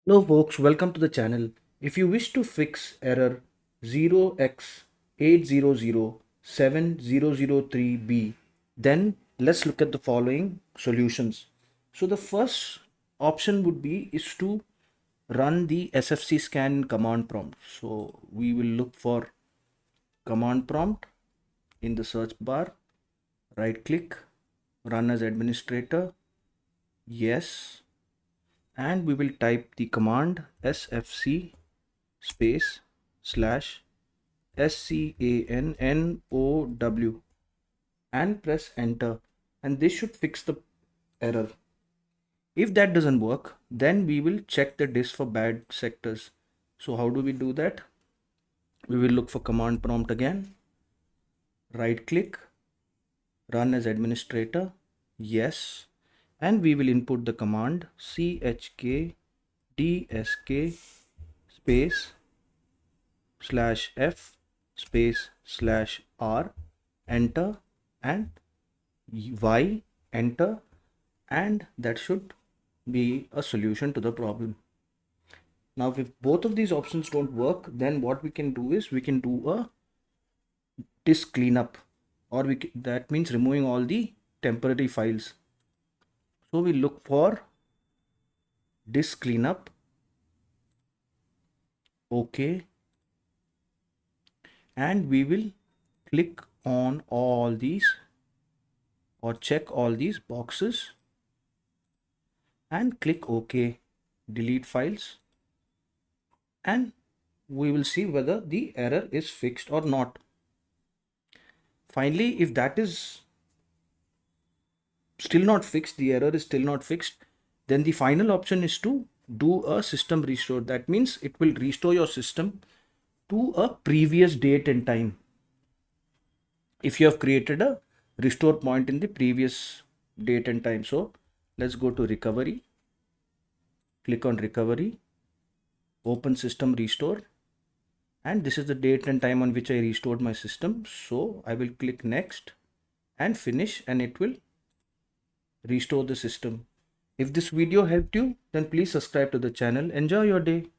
Hello folks, welcome to the channel. If you wish to fix error 0x8007003b, then let's look at the following solutions. So the first option would be is to run the SFC scan command prompt. So we will look for command prompt in the search bar, right click, run as administrator, yes, and we will type the command sfc space slash scannow and press enter, and this should fix the error. If that doesn't work, then we will check the disk for bad sectors. So how do we do that? We will look for command prompt again, right click, run as administrator, yes, and we will input the command chkdsk space slash f space slash r, enter, and y, enter, and that should be a solution to the problem. Now if both of these options don't work, then what we can do is we can do a disk cleanup, or that means removing all the temporary files. So we look for disk cleanup, okay, and we will click on all these or check all these boxes and click OK, delete files, and we will see whether the error is fixed or not. Finally, if that is still not fixed, the error is still not fixed, then the final option is to do a system restore. That means it will restore your system to a previous date and time if you have created a restore point in the previous date and time. So let's go to recovery, click on recovery, open system restore, and this is the date and time on which I restored my system. So I will click next and finish, and it will restore the system. If this video helped you, then please subscribe to the channel. Enjoy your day.